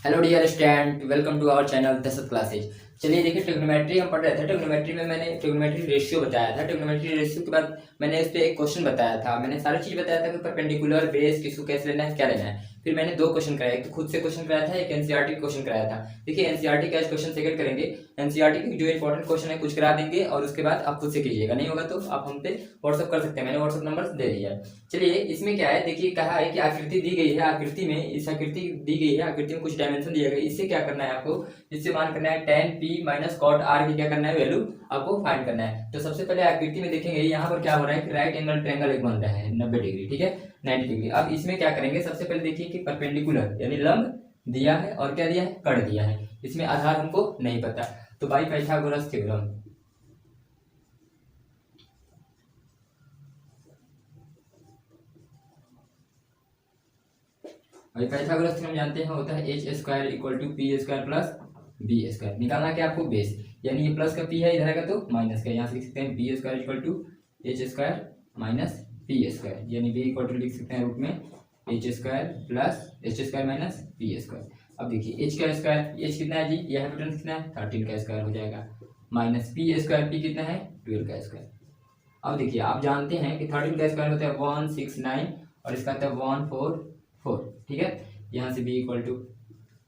Hello dear student, welcome to our channel Dashrath classes. चलिए देखिए, trigonometry हम पढ़ रहे थे। ट्रिग्नोमेट्री में मैंने ट्रिग्नोमेट्री रेशियो बताया था। ट्रिग्नोमेट्री रेशियो के बाद मैंने इस पे एक क्वेश्चन बताया था। मैंने सारी चीज बताया था कि परपेंडिकुलर, बेस, किसको कैसे लेना है, क्या लेना है। फिर मैंने दो क्वेश्चन कराया, एक तो खुद से क्वेश्चन कराया था, एक एनसीईआरटी क्वेश्चन कराया था। देखिए एनसीईआरटी का क्वेश्चन सेकंड करेंगे। एनसीईआरटी के जो इंपॉर्टेंट क्वेश्चन है कुछ करा देंगे और उसके बाद आप खुद से कीजिएगा। नहीं होगा तो आप हम पे व्हाट्सअप कर सकते हैं, मैंने व्हाट्सअप नंबर दे दिया है। चलिए इसमें क्या है, देखिए कहा है कि आकृति दी गई है, आकृति में इस आकृति दी गई है, आकृति में कुछ डायमेंशन दिया गया है। इससे क्या करना है आपको, इससे मान करना है tan p minus cot r की क्या करना है, वैल्यू आपको फाइंड करना है। तो सबसे पहले आकृति में देखेंगे यहाँ पर क्या हो रहा है कि राइट एंगल ट्रायंगल एक बन रहा है 90 डिग्री, ठीक है 90 डिग्री। अब इसमें क्या करेंगे, सबसे पहले देखिए कि परपेंडिकुलर यानी लंब दिया है और क्या दिया है, कट दिया है। इसमें आधार हमको नहीं पता, तो बाई पाइथागोरस थ्योरम, भाई पाइथागोरस थ्योरम जानते हैं, होता है H square equal to P square plus B square. निकालना क्या आपको, बेस, यानी ये प्लस का पी है, इधर आएगा तो माइनस का। यहाँ से लिख सकते हैं B square equal to H square minus P square, यानी बी इक्वल टू लिख सकते हैं रूट में H square plus H square minus P square. अब देखिए एच का स्क्वायर, एच कितना है जी, यह डिफरेंस कितना है 13 का स्क्वायर हो जाएगा, माइनस पी स्क्वायर, पी कितना है 12 का स्क्वायर। अब देखिए आप जानते हैं कि 13 का स्क्वायर होता है 169 और इसका होता है 144, ठीक है। यहाँ से b इक्वल टू,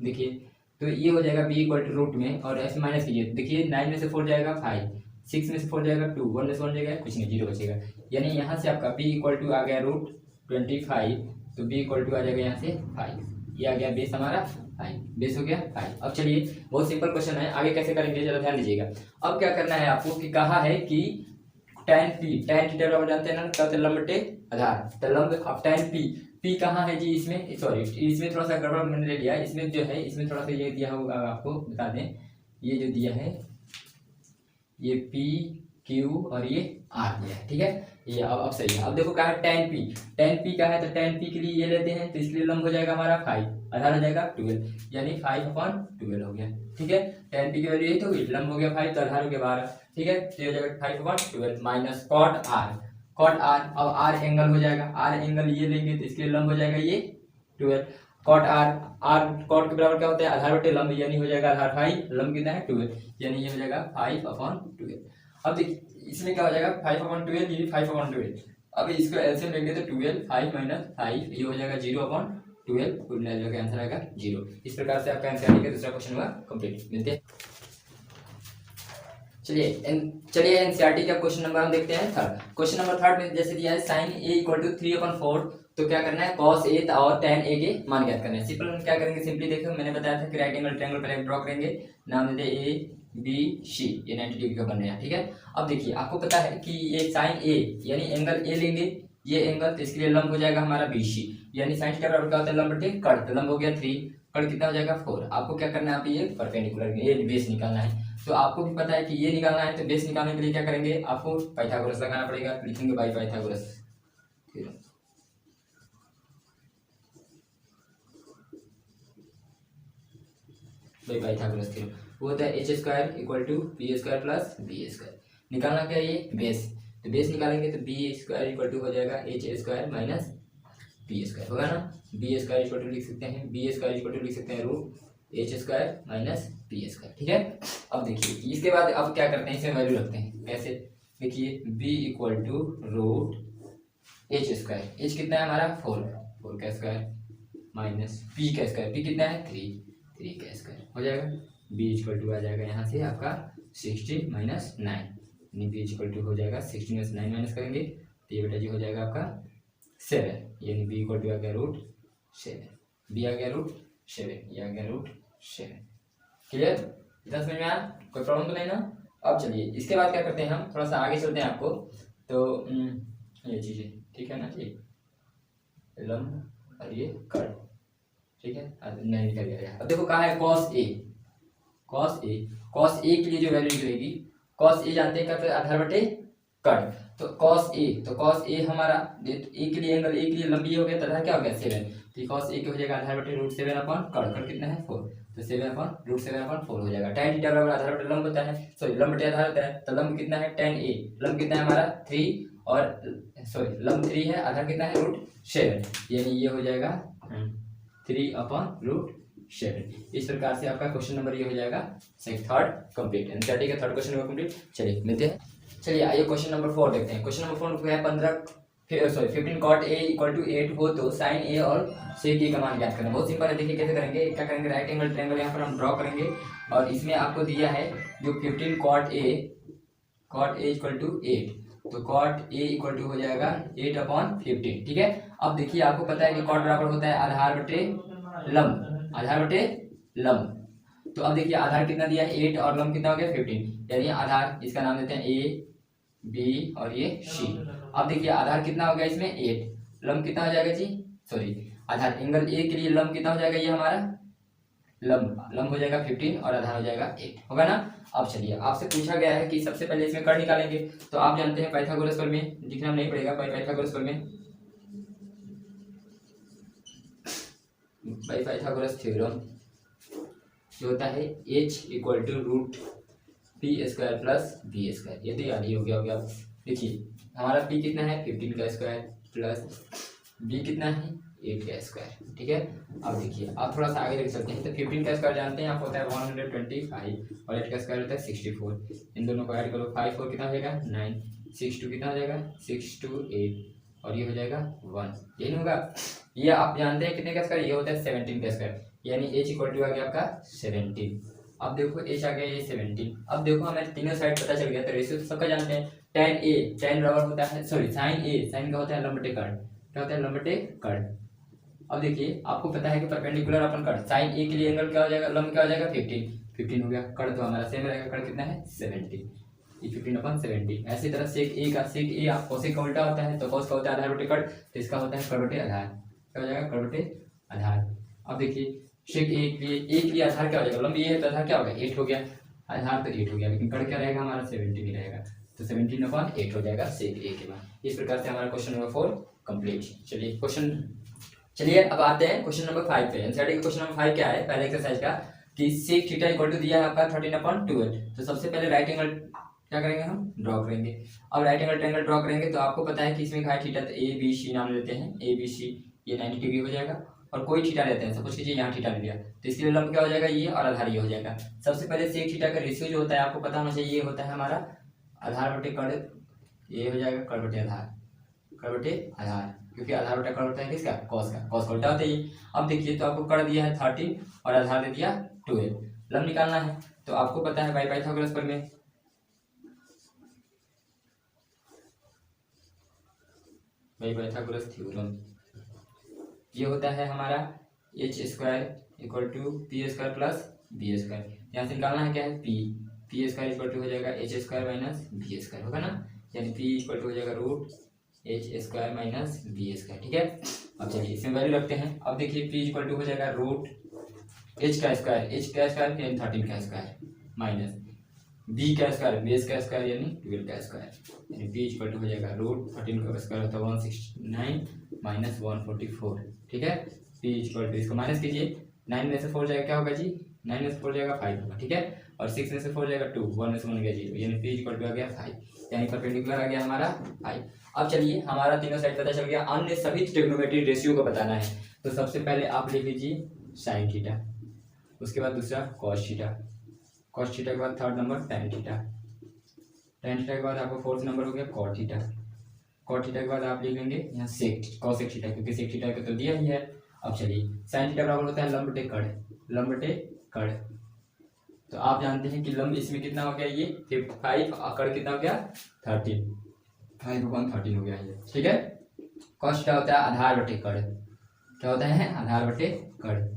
देखिए तो ये हो जाएगा b इक्वल टू रूट में, और ऐसे माइनस कीजिए, देखिए 9 में से 4 जाएगा 5, 6 में से 4 जाएगा 2, 1 में से 1 जाएगा कुछ नहीं, 0 बचेगा। यानी यहाँ से आपका b इक्वल टू आ गया रूट 25, तो b इक्वल टू आ जाएगा यहाँ से 5, ये आ गया बेस हमारा 5, बेस हो गया 5। अब चलिए बहुत सिंपल क्वेश्चन है, आगे कैसे करेंगे जरा ध्यान दीजिएगा। अब क्या करना है आपको कि कहा है कि tan p, tan थीटा बराबर जानते हैं ना, क्या होता है लंब बटे आधार, तो लंब। अब tan p कहाँ है जी, इसमें सॉरी इसमें थोड़ा सा गड़बड़ मैंने ले लिया, इसमें जो है इसमें थोड़ा सा ये दिया होगा, आपको बता दें, ये जो दिया है ये p q और ये r दिया है, ठीक है। ये अब सही है। अब देखो कहा है tan p का है, तो tan p के लिए ये लेते हैं, तो इसलिए लंब हो जाएगा हमारा 5, आधार हो जाएगा 12, यानी 5/12 हो गया, ठीक है। tan p की वैल्यू यही तो हुई, लंब हो गया 5 तो आधार हो गया 12, ठीक है। तो ये हो जाएगा 5/12 minus cot r, cot r, अब r एंगल हो जाएगा, r एंगल ये लेंगे तो इसके लिए लंब हो जाएगा ये 12, कॉट r, r कॉट के बराबर क्या होता है आधार बटे लंब, यानी हो जाएगा आधार 5, लंब कितना है 12, यानी ये हो जाएगा 5/12। अब देखिए इसमें क्या हो जाएगा 5/12, ये 5/12। अब इसको एलसीएम लेंगे तो 12, 5 माइनस 5, ये हो जाएगा 0/12, कुल मिला के आंसर आएगा 0। इस प्रकार से आपका आंसर आएगा, दूसरा क्वेश्चन हुआ कंप्लीट। मिलते हैं, चलिए एनसीईआरटी का क्वेश्चन नंबर हम देखते हैं थर्ड। क्वेश्चन नंबर थर्ड में जैसे दिया है साइन ए इक्वल टू 3/4, तो क्या करना है कॉस ए और tan ए के मान ज्ञात करना है। सिंपल क्या करेंगे, सिंपली देखो मैंने बताया था कि राइट एंगल ट्रायंगल पहले ड्रॉ करेंगे, नाम देते ए बी सी, ये 90 डिग्री का बन रहा है, ठीक है। अब देखिए आपको पता है कि ये साइन ए यानी एंगल ए लेंगे, ये एंगल, तो इसके लिए लंब हो जाएगा हमारा बी सी, यानी साइन थीटा बराबर क्या होता है लंब बटे कट, तो लंब हो गया 3, कट कितना हो जाएगा 4। आपको क्या करना है, आप ये परपेंडिकुलर ये बेस निकालना है, तो आपको भी पता है कि ये निकालना है, तो बेस निकालने के लिए क्या करेंगे, आपको पाइथागोरस लगाना पड़ेगा, लिखेंगे by Pythagoras theorem, by Pythagoras theorem. वो होता है H square equal to P square plus B square. निकालना क्या है ये बेस, तो बेस निकालेंगे तो बी स्क्वायर इक्वल टू हो जाएगा H square minus P square, होगा ना। बी स्क्वायर इक्वल टू लिख सकते हैं, बी स्क्वायर इक्वल टू लिख सकते हैं root H square minus P square, ठीक है। अब देखिए इसके बाद अब क्या करते हैं, इसमें वैल्यू रखते हैं कैसे, देखिए b equal to root H square, H कितना है हमारा 4 का स्क्वायर माइनस p का स्क्वायर, p कितना है 3 का स्क्वायर हो जाएगा। b इक्वल टू आ जाएगा यहाँ से आपका 60 माइनस 9, यानी b इक्वल टू हो जाएगा 60 में से 9 माइनस करेंगे तो ये बेटा जी हो जाएगा आपका 7, यानी b इक्वल टू आ गया रूट 7, b आ गया रूट 7, ये आ गया रूट 7। क्लियर, इतना समझ में आया, कोई प्रॉब्लम तो नहीं ना। अब चलिए इसके बाद क्या करते हैं, हम थोड़ा सा आगे चलते हैं आपको, तो ये चीजें ठीक है ना, ये लंब और ये कर्व, ठीक है, नहीं निकल गया। अब देखो कहा है कॉस ए, कॉस ए के लिए जो वैल्यू निकलेगी, कॉस ए जानते हैं क्या, आधार बटे कट, तो कॉस ए हमारा ए के लिए एंगल, ए के लिए लंबी हो गया, तथा क्या हो गया 7, तो कॉस ए के हो जाएगा आधार बटे रूट 7/कट कितना है 4, तो 7/√7/4 हो जाएगा। tan थीटा बराबर आधार बटे लंब होता है, सॉरी लंब बटे आधार होता है, तो लंब कितना है tan ए, लंब कितना है हमारा 3, और सॉरी लंब 3 है, आधार कितना है √7, यानी ये हो जाएगा 3/√7, 7। इस प्रकार से आपका क्वेश्चन नंबर ये हो जाएगा थर्ड कंप्लीट। एनसीईआरटी का थर्ड क्वेश्चन नंबर कंप्लीट। चलिए मिलते हैं। चलिए आइए क्वेश्चन नंबर 4 देखते हैं। क्वेश्चन नंबर 4 है 15 cot a इक्वल टू 8 हो तो साइन ए और सेक ए का मान ज्ञात करना। बहुत सिंपल है, देखिए कैसे करेंगे। क्या करेंगे, राइट एंगल ट्रायंगल यहाँ पर हम ड्रॉ करेंगे और इसमें आपको दिया है जो 15 cot a इक्वल टू 8, तो cot a इक्वल टू हो जाएगा 8/15। ठीक है, अब देखिए आपको पता है कि cot बराबर होता है आधार बटे लंब, आधार बटे लंब। तो अब देखिए आधार कितना दिया है 8 और लंब कितना हो गया 15, यानी आधार इसका नाम देते हैं a b और ये c। अब देखिए आधार कितना हो गया इसमें 8, लंब कितना हो जाएगा जी, सॉरी आधार एंगल ए के लिए लंब कितना हो जाएगा, ये हमारा लंब हो जाएगा 15 और आधार हो जाएगा 8, होगा ना। अब चलिए आपसे पूछा गया है कि सबसे पहले इसमें कर्ण निकालेंगे, तो आप जानते हैं पाइथागोरस प्रमेय, लिखना नहीं पड़ेगा, पाइथागोरस प्रमेय, पाइथागोरस थ्योरम जो होता है h equal to root P square plus B square. ये तो याद ही हो गया। देखिए हमारा p कितना है 15 का स्क्वायर प्लस b कितना है 8 का स्क्वायर। ठीक है, अब देखिए आप थोड़ा सा आगे लेके चलते हैं। तो 15 का स्क्वायर जानते हैं आप होता है 125 और 8 का स्क्वायर होता है 64। इन दोनों को ऐड करो, 5 4 कितना हो जाएगा 9, 6 2 कितना हो जाएगा 6 2 8 और ये हो जाएगा 1, यही नहीं होगा। ये आप जानते हैं कितने का स्क्वायर, ये होता है 17 का स्क्वायर, यानी h इक्वल टू आ गया आपका 17। अब देखो h आ गया ये 17। अब देखो हमें तीनों साइड पता चल गया, तो रेशियो तो सबका जानते हैं। tan a tan बराबर होता है, सॉरी sin a sin का होता है लंब बटे कर्ण, क्या होता है लंब बटे कर्ण। अब देखिए आपको पता है कि परपेंडिकुलर अपन कर्ण, sin a के लिए एंगल क्या हो जाएगा, लंब क्या हो जाएगा 15 हो गया, कर्ण तो हमारा सेम रहेगा, कर्ण कितना है 70, ये 15/70। ऐसी तरह सेक a आप कोसेक का उल्टा होता है, तो कोस का होता है आधार बटे कर्ण, तो इसका होता है कर्ण बटे आधार, क्या हो जाएगा कर्ण बटे आधार। अब देखिए शेक ए के लिए आधार क्या हो जाएगा, लंब ये है तो आधार क्या हो गया 8 हो गया, आधार तो 8 हो गया, लेकिन कर्ण क्या रहेगा हमारा 17 ही रहेगा, तो 17/8 हो जाएगा सेक ए के बाद। इस प्रकार से हमारा क्वेश्चन नंबर 4 कंप्लीट। चलिए अब आते हैं क्वेश्चन नंबर 5 पे। एनसीईआरटी का क्वेश्चन नंबर 5 क्या है, पहले एक्सरसाइज का कि सेक थीटा इक्वल टू दिया है आपका 13/12। तो सबसे पहले राइट एंगल क्या करेंगे हम ड्रॉ करेंगे। अब राइट एंगल ट्रायंगल ड्रॉ करेंगे तो आपको पता है कि इसमें है थीटा, तो ए बी सी नाम लेते हैं, ए बी सी, ये 90 डिग्री हो जाएगा और कोई थीटा लेते हैं, सपोज कीजिए यहाँ थीटा ले लिया, तो इसके लिए लंब क्या हो जाएगा ये और आधार ये हो जाएगा। सबसे पहले सेक थीटा का रेशियो जो होता है आपको पता होना चाहिए, ये होता है हमारा आधार बटे कर्ण, ये हो जाएगा कर्ण बटे आधार, कर्ण बटे आधार, क्योंकि आधार बटा कर्ण होता है किसका कॉस का, कॉस का उल्टा होता है ये। अब देखिए तो आपको कर्ण दिया है 13 और आधार दे दिया 12, लंब निकालना है तो आपको पता है बाई पाइथागोरस प्रमेय, बाई पाइथागोरस थ्योरम, ये होता है हमारा h square equal to P square plus B square. यहाँ से निकालना है क्या है पी स्क्वायर इक्वल टू हो जाएगा h square minus B square, होगा ना, यानी p इक्वल टू हो जाएगा root h square minus B square. ठीक है, अब चलिए इसमें वैल्यू रखते हैं। अब देखिए p इक्वल टू हो जाएगा रूट h का स्क्वायर यानी 13 का स्क्वायर माइनस b का स्क्वायर बेस का स्क्वायर यानी 12 का स्क्वायर, यानी p इक्वल टू हो जाएगा रूट 13 का स्क्वायर होता है 169 माइनस 144। ठीक है, p इक्वल टू इसको माइनस कीजिए, 9 में से 4 जाएगा क्या होगा जी, 9 में से 4 जाएगा 5 होगा। ठीक है, और 6 में से 4 जाएगा 2, 1 में से 1 गया 0, यानी p इक्वल टू आ गया 5, यानी परपेंडिकुलर आ गया हमारा 5। अब चलिए हमारा तीनों साइड पता चल गया, अन्य सभी ट्रिग्नोमेट्री रेशियो को बताना है। तो सबसे पहले आप लिख लीजिए साइन थीटा, उसके बाद दूसरा कॉस थीटा, कॉस थीटा के बाद third number tan theta, tan theta के बाद आपका फोर्थ नंबर हो गया कॉट थीटा, कॉट थीटा के बाद आप लिख लेंगे यहाँ सेक कॉसेक थीटा, क्योंकि सेक थीटा का तो दिया ही है। अब चलिए साइन थीटा बराबर होता है लंब बटे कर्ण, लंब बटे कर्ण, तो आप जानते हैं कि लंब इसमें कितना हो गया ये 5 और कर्ण कितना हो गया 13, 5/13 हो गया ये। ठीक है, कॉस थीटा होता है आधार बटे कर्ण, क्या होता है आधार बटे कर्ण।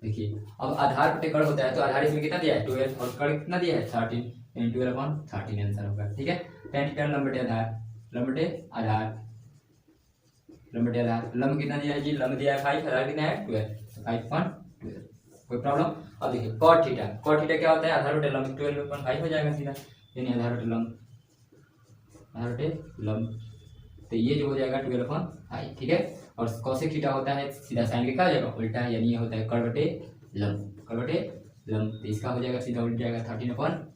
देखिए अब आधार बटे कर्ण होता है तो आधार इसमें कितना दिया है 12 और कर्ण कितना दिया है 13, यानी 12/13 आंसर होगा। ठीक है, tan थीटा लंब बटे आधार, लंब बटे आधार, लंब बटे आधार, लंब कितना दिया है जी, लंब दिया है 5, आधार कितना है 12, तो 5/12, कोई प्रॉब्लम। अब देखिए cot थीटा क्या होता है आधार बटे लंब, 12/5 हो जाएगा सीधा, यानी आधार बटे लंब, आधार बटे लंब, तो ये जो हो जाएगा 12/5। ठीक है, और कोसेक थीटा होता है सीधा साइन के क्या हो जाएगा उल्टा, यानी ये होता है कर्ण बटे लंब, कर्ण बटे लंब, तो इसका हो जाएगा सीधा उल्ट जाएगा 13/5।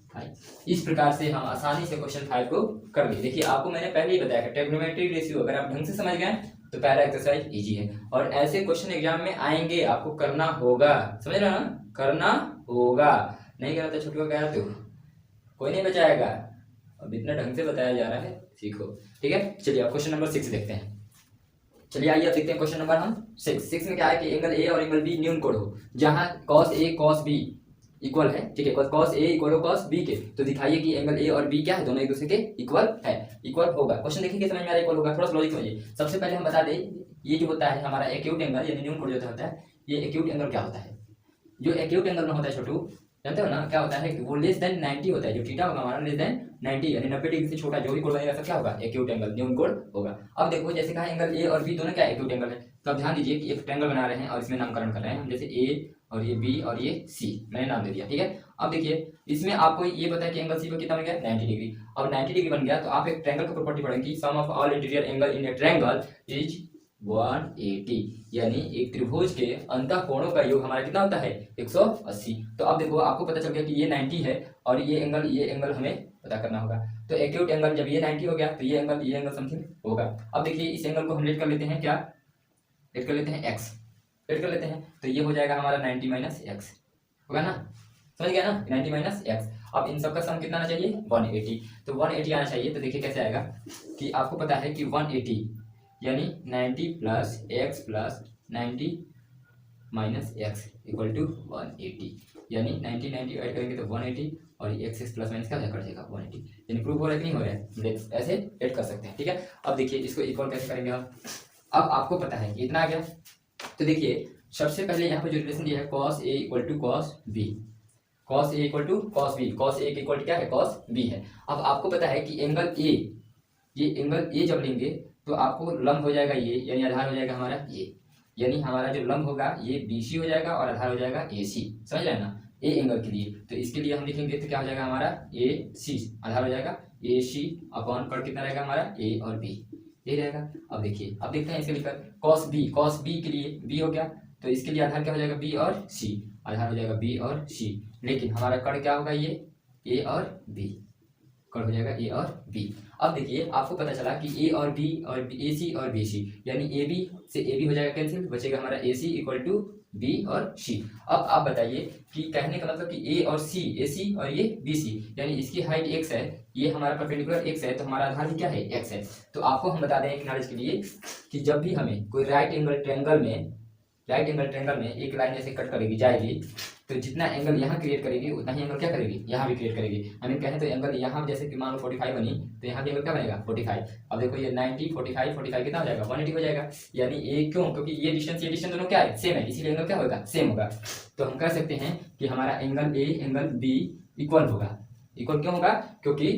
इस प्रकार से हम आसानी से क्वेश्चन 5 को कर लिए। देखिए आपको मैंने पहले ही बताया कि ट्रिग्नोमेट्री रेशियो अगर आप ढंग से समझ गए तो पहला एक्सरसाइज इजी है। और ऐसे क्वेश्चन एग्जाम में आएंगे, आपको करना होगा, समझ रहे हो ना, करना होगा। नहीं करा तो छुट्टी कह रहा तो कोई नहीं बचाएगा। अब इतना ढंग से बताया जा रहा है, सीखो। ठीक है, चलिए अब क्वेश्चन नंबर 6 देखते हैं। चलिए आइए अब देखते हैं क्वेश्चन नंबर हम 6 में क्या है कि एंगल ए और एंगल बी न्यून कोण हो, जहां cos ए cos बी इक्वल है। ठीक है, cos ए इक्वल हो cos बी के, तो दिखाइए कि एंगल ए और बी क्या है, दोनों एक दूसरे के इक्वल है, इक्वल होगा। क्वेश्चन देखिए कि समझ में आ रहा है, इक्वल होगा। थोड़ा सा लॉजिक समझिए। सबसे पहले हम बता दें, ये जो होता है हमारा एक्यूट एंगल यानी न्यून कोण जो होता है, ये एक्यूट एंगल क्या होता है? जो एक्यूट एंगल में होता है छोटू, जानते हो ना क्या होता है कि वो लेस देन 90 होता है। जो थीटा होगा हमारा लेस देन 90 यानी 90 डिग्री से छोटा जो भी कोण बनेगा सब क्या होगा, एक्यूट एंगल, न्यून कोण होगा। अब देखो जैसे कहा एंगल ए और बी दोनों क्या एक्यूट एंगल है, तो अब ध्यान दीजिए कि एक ट्रायंगल बना रहे हैं और इसमें नामकरण कर रहे हैं हम, जैसे ए और ये बी और ये सी, मैंने नाम दे दिया। ठीक है, अब देखिए इसमें आपको ये पता है कि एंगल सी पर कितना बन गया, 90 डिग्री। अब 90 डिग्री बन गया तो आप एक ट्रायंगल की प्रॉपर्टी पढ़ेंगे, sum of all interior angle in a triangle is 180, यानी एक त्रिभुज के अंतः कोणों का योग हमारा कितना होता है, 180। तो अब देखो आपको पता चल गया कि ये 90 है और ये एंगल हमें पता करना होगा। तो एक्यूट एंगल जब ये 90 हो गया तो ये एंगल समथिंग होगा। अब देखिए इस एंगल को हम लेट कर लेते हैं, क्या लेट कर लेते हैं, एक्स लेट कर लेते हैं, तो ये हो जाएगा हमारा 90 माइनस एक्स, होगा ना, समझ गया ना, 90 माइनस एक्स। अब इन सबका सम कितना आना चाहिए, 180। तो 180 आना चाहिए। तो देखिए कैसे आएगा कि आपको पता है कि 180 यानी 90 plus X plus 90 minus X equal to 180, यानी 90 ऐड करेंगे तो 180 और एक्स प्लस माइनस क्या कट जाएगा 180। यानी प्रूफ हो रहा है कि नहीं हो रहा है, ऐसे ऐड कर सकते हैं। ठीक है, अब देखिए इसको इक्वल कैसे करेंगे हम। अब आपको पता है कि इतना आ गया, तो देखिए सबसे पहले यहाँ पे जो रिलेशन दिया है cos a equal to cos b, cos a equal to cos b, cos a equal to क्या है, cos b है। अब आपको पता है कि एंगल a, ये एंगल a जब लेंगे तो आपको लंब हो जाएगा ये, यानी आधार हो जाएगा हमारा ये, यानी हमारा जो लंब होगा ये BC हो जाएगा और आधार हो जाएगा AC, समझ रहे हैं ना, ए एंगल के लिए। तो इसके लिए हम लिखेंगे तो क्या हो जाएगा हमारा AC, आधार हो जाएगा AC अपॉन कट कितना रहेगा हमारा A और B, ये रहेगा। अब देखिए अब देखते हैं इसके लिखकर cos B के लिए B हो गया, तो इसके लिए आधार क्या हो जाएगा B और C, आधार हो जाएगा B और C, लेकिन हमारा कट क्या होगा ये A और B, कट हो जाएगा A और B। अब देखिए आपको पता चला कि A और B और AC और BC, यानी AB से AB हो जाएगा कैंसिल, बचेगा हमारा AC इक्वल टू B और C। अब आप बताइए कि कहने का मतलब कि A और C, AC और ये BC, यानी इसकी हाइट x है, ये हमारा परपेंडिकुलर x है, तो हमारा आधार भी क्या है x है। तो आपको हम बता दें एक नॉलेज के लिए कि जब भी हमें कोई राइट एंगल ट्रायंगल में एक लाइन ऐसे कट करेगी जाएगी, तो जितना एंगल यहाँ क्रिएट करेगी उतना ही एंगल क्या करेगी, यहाँ भी क्रिएट करेगी। हमें कहें तो एंगल यहाँ जैसे कि मान लो 45 बनी, तो यहाँ भी एंगल क्या बनेगा 45। अब देखो ये 90 45 कितना हो जाएगा 180 हो जाएगा, यानी ये क्यों, क्योंकि ये डिस्टेंस दोनों क्या है, सेम है, इसीलिए एंगल क्या होगा, सेम होगा। तो हम कह सकते हैं कि हमारा angle A angle B equal होगा। इक्वल क्यों होगा, क्योंकि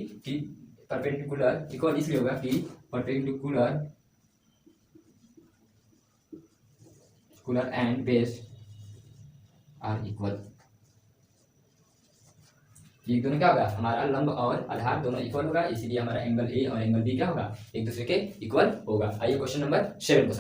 परपेंडिकुलर, इक्वल इसलिए होगा कि perpendicular and base are equal. ये दोनों क्या होगा, हमारा लंब और आधार दोनों इक्वल होगा, इसीलिए हमारा एंगल ए और एंगल बी क्या होगा, एक दूसरे के इक्वल होगा। आइए क्वेश्चन नंबर 7 को